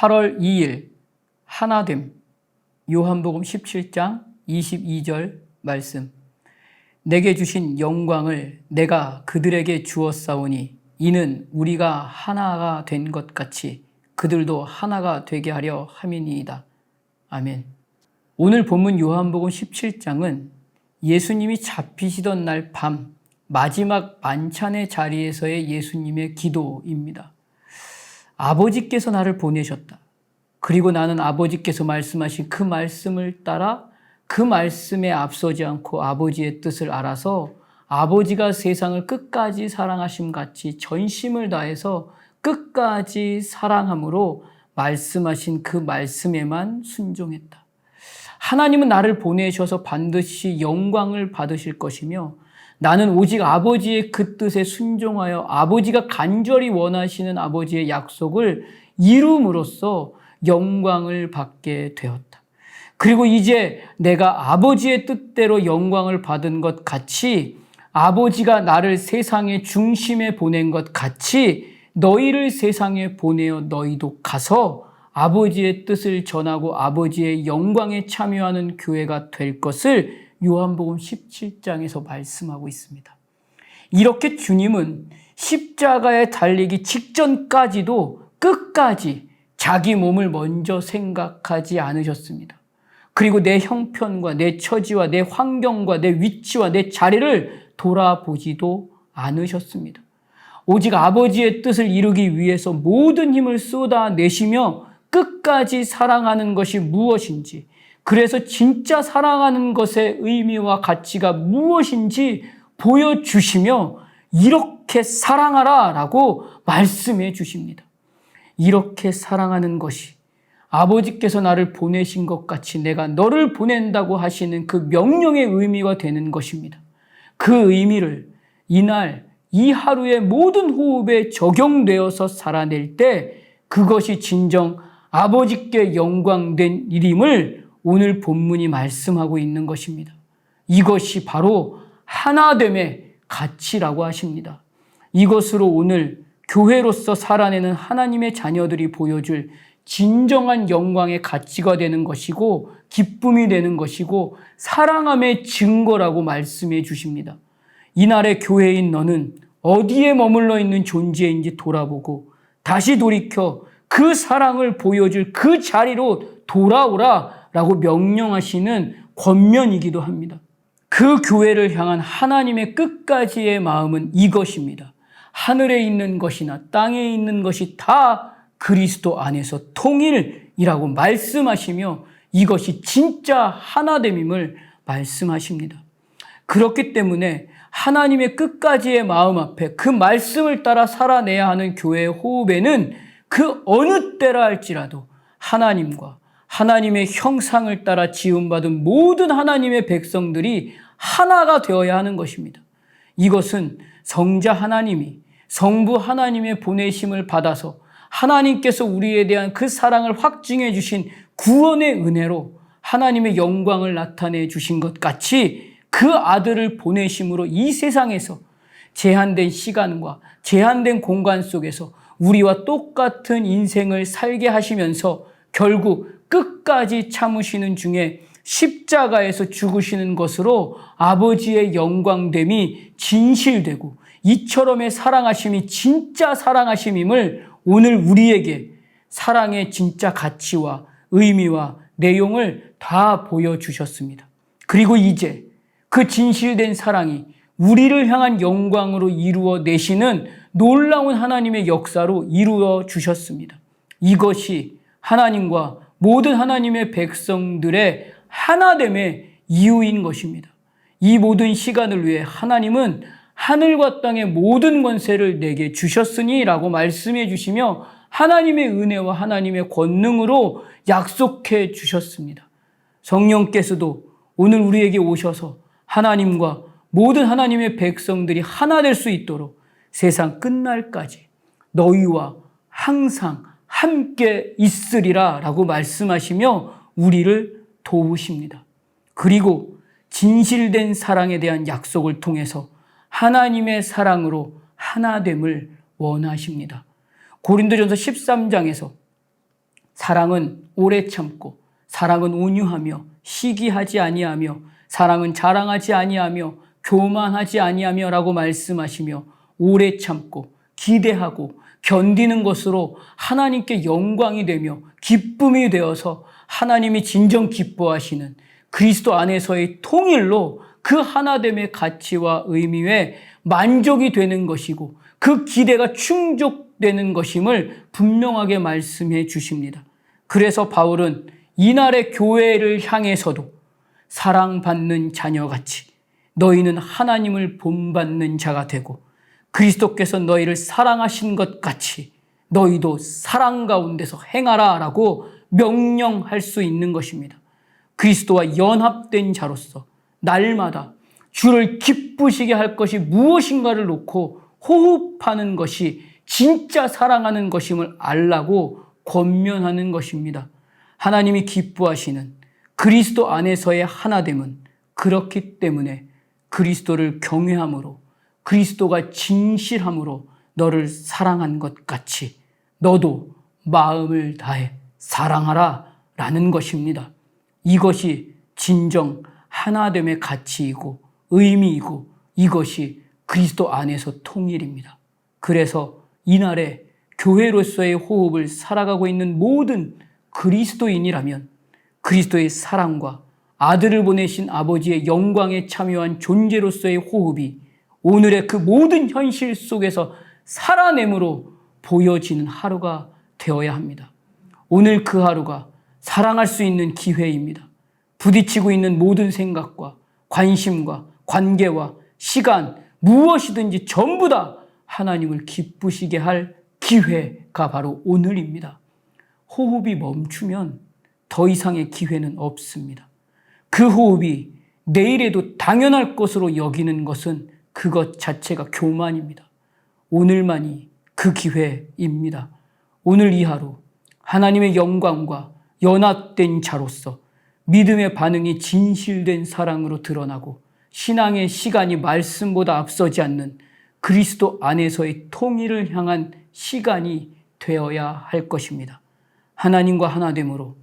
8월 2일 하나됨, 요한복음 17장 22절 말씀. 내게 주신 영광을 내가 그들에게 주었사오니 이는 우리가 하나가 된 것 같이 그들도 하나가 되게 하려 함이니이다. 아멘. 오늘 본문 요한복음 17장은 예수님이 잡히시던 날 밤 마지막 만찬의 자리에서의 예수님의 기도입니다. 아버지께서 나를 보내셨다. 그리고 나는 아버지께서 말씀하신 그 말씀을 따라 그 말씀에 앞서지 않고 아버지의 뜻을 알아서 아버지가 세상을 끝까지 사랑하심 같이 전심을 다해서 끝까지 사랑함으로 말씀하신 그 말씀에만 순종했다. 하나님은 나를 보내셔서 반드시 영광을 받으실 것이며 나는 오직 아버지의 그 뜻에 순종하여 아버지가 간절히 원하시는 아버지의 약속을 이룸으로써 영광을 받게 되었다. 그리고 이제 내가 아버지의 뜻대로 영광을 받은 것 같이 아버지가 나를 세상의 중심에 보낸 것 같이 너희를 세상에 보내어 너희도 가서 아버지의 뜻을 전하고 아버지의 영광에 참여하는 교회가 될 것을 요한복음 17장에서 말씀하고 있습니다. 이렇게 주님은 십자가에 달리기 직전까지도 끝까지 자기 몸을 먼저 생각하지 않으셨습니다. 그리고 내 형편과 내 처지와 내 환경과 내 위치와 내 자리를 돌아보지도 않으셨습니다. 오직 아버지의 뜻을 이루기 위해서 모든 힘을 쏟아내시며 끝까지 사랑하는 것이 무엇인지, 그래서 진짜 사랑하는 것의 의미와 가치가 무엇인지 보여주시며 이렇게 사랑하라 라고 말씀해 주십니다. 이렇게 사랑하는 것이 아버지께서 나를 보내신 것 같이 내가 너를 보낸다고 하시는 그 명령의 의미가 되는 것입니다. 그 의미를 이날 이 하루의 모든 호흡에 적용되어서 살아낼 때 그것이 진정 아버지께 영광된 일임을 오늘 본문이 말씀하고 있는 것입니다. 이것이 바로 하나됨의 가치라고 하십니다. 이것으로 오늘 교회로서 살아내는 하나님의 자녀들이 보여줄 진정한 영광의 가치가 되는 것이고 기쁨이 되는 것이고 사랑함의 증거라고 말씀해 주십니다. 이날의 교회인 너는 어디에 머물러 있는 존재인지 돌아보고 다시 돌이켜 그 사랑을 보여줄 그 자리로 돌아오라 라고 명령하시는 권면이기도 합니다. 그 교회를 향한 하나님의 끝까지의 마음은 이것입니다. 하늘에 있는 것이나 땅에 있는 것이 다 그리스도 안에서 통일이라고 말씀하시며 이것이 진짜 하나됨임을 말씀하십니다. 그렇기 때문에 하나님의 끝까지의 마음 앞에 그 말씀을 따라 살아내야 하는 교회의 호흡에는 그 어느 때라 할지라도 하나님과 하나님의 형상을 따라 지음받은 모든 하나님의 백성들이 하나가 되어야 하는 것입니다. 이것은 성자 하나님이 성부 하나님의 보내심을 받아서 하나님께서 우리에 대한 그 사랑을 확증해 주신 구원의 은혜로 하나님의 영광을 나타내 주신 것 같이 그 아들을 보내심으로 이 세상에서 제한된 시간과 제한된 공간 속에서 우리와 똑같은 인생을 살게 하시면서 결국 끝까지 참으시는 중에 십자가에서 죽으시는 것으로 아버지의 영광됨이 진실되고 이처럼의 사랑하심이 진짜 사랑하심임을 오늘 우리에게 사랑의 진짜 가치와 의미와 내용을 다 보여주셨습니다. 그리고 이제 그 진실된 사랑이 우리를 향한 영광으로 이루어 내시는 놀라운 하나님의 역사로 이루어 주셨습니다. 이것이 하나님과 모든 하나님의 백성들의 하나됨의 이유인 것입니다. 이 모든 시간을 위해 하나님은 하늘과 땅의 모든 권세를 내게 주셨으니 라고 말씀해 주시며 하나님의 은혜와 하나님의 권능으로 약속해 주셨습니다. 성령께서도 오늘 우리에게 오셔서 하나님과 모든 하나님의 백성들이 하나 될 수 있도록 세상 끝날까지 너희와 항상 함께 있으리라 라고 말씀하시며 우리를 도우십니다. 그리고 진실된 사랑에 대한 약속을 통해서 하나님의 사랑으로 하나됨을 원하십니다. 고린도전서 13장에서 사랑은 오래 참고, 사랑은 온유하며 시기하지 아니하며, 사랑은 자랑하지 아니하며 교만하지 아니하며 라고 말씀하시며, 오래 참고 기대하고 견디는 것으로 하나님께 영광이 되며 기쁨이 되어서 하나님이 진정 기뻐하시는 그리스도 안에서의 통일로 그 하나됨의 가치와 의미에 만족이 되는 것이고, 그 기대가 충족되는 것임을 분명하게 말씀해 주십니다. 그래서 바울은 이날의 교회를 향해서도 사랑받는 자녀같이 너희는 하나님을 본받는 자가 되고, 그리스도께서 너희를 사랑하신 것 같이 너희도 사랑 가운데서 행하라 라고 명령할 수 있는 것입니다. 그리스도와 연합된 자로서 날마다 주를 기쁘시게 할 것이 무엇인가를 놓고 호흡하는 것이 진짜 사랑하는 것임을 알라고 권면하는 것입니다. 하나님이 기뻐하시는 그리스도 안에서의 하나됨은 그렇기 때문에 그리스도를 경외함으로, 그리스도가 진실함으로 너를 사랑한 것 같이 너도 마음을 다해 사랑하라 라는 것입니다. 이것이 진정 하나됨의 가치이고 의미이고, 이것이 그리스도 안에서 통일입니다. 그래서 이날에 교회로서의 호흡을 살아가고 있는 모든 그리스도인이라면 그리스도의 사랑과 아들을 보내신 아버지의 영광에 참여한 존재로서의 호흡이 오늘의 그 모든 현실 속에서 살아냄으로 보여지는 하루가 되어야 합니다. 오늘 그 하루가 사랑할 수 있는 기회입니다. 부딪히고 있는 모든 생각과 관심과 관계와 시간, 무엇이든지 전부 다 하나님을 기쁘시게 할 기회가 바로 오늘입니다. 호흡이 멈추면 더 이상의 기회는 없습니다. 그 호흡이 내일에도 당연할 것으로 여기는 것은 그것 자체가 교만입니다. 오늘만이 그 기회입니다. 오늘 이 하루 하나님의 영광과 연합된 자로서 믿음의 반응이 진실된 사랑으로 드러나고, 신앙의 시간이 말씀보다 앞서지 않는 그리스도 안에서의 통일을 향한 시간이 되어야 할 것입니다. 하나님과 하나됨으로,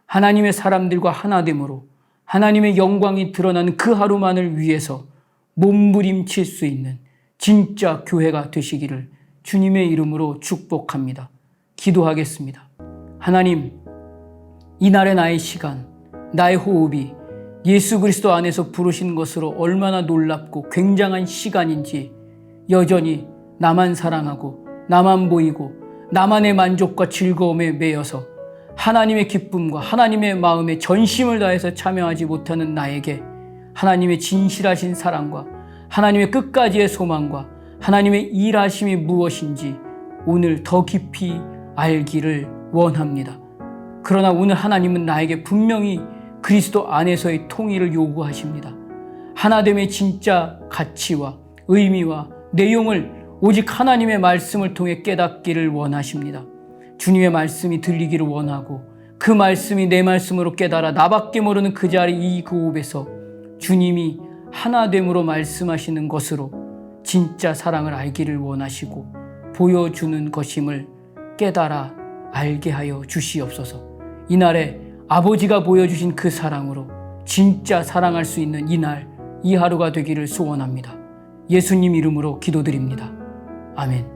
하나님의 사람들과 하나됨으로 하나님의 영광이 드러나는 그 하루만을 위해서 몸부림칠 수 있는 진짜 교회가 되시기를 주님의 이름으로 축복합니다. 기도하겠습니다. 하나님, 이날의 나의 시간, 나의 호흡이 예수 그리스도 안에서 부르신 것으로 얼마나 놀랍고 굉장한 시간인지 여전히 나만 사랑하고 나만 보이고 나만의 만족과 즐거움에 매여서 하나님의 기쁨과 하나님의 마음에 전심을 다해서 참여하지 못하는 나에게 하나님의 진실하신 사랑과 하나님의 끝까지의 소망과 하나님의 일하심이 무엇인지 오늘 더 깊이 알기를 원합니다. 그러나 오늘 하나님은 나에게 분명히 그리스도 안에서의 통일을 요구하십니다. 하나됨의 진짜 가치와 의미와 내용을 오직 하나님의 말씀을 통해 깨닫기를 원하십니다. 주님의 말씀이 들리기를 원하고, 그 말씀이 내 말씀으로 깨달아 나밖에 모르는 그 자리 이 호흡에서 주님이 하나됨으로 말씀하시는 것으로 진짜 사랑을 알기를 원하시고 보여주는 것임을 깨달아 알게 하여 주시옵소서. 이날에 아버지가 보여주신 그 사랑으로 진짜 사랑할 수 있는 이날, 이 하루가 되기를 소원합니다. 예수님 이름으로 기도드립니다. 아멘.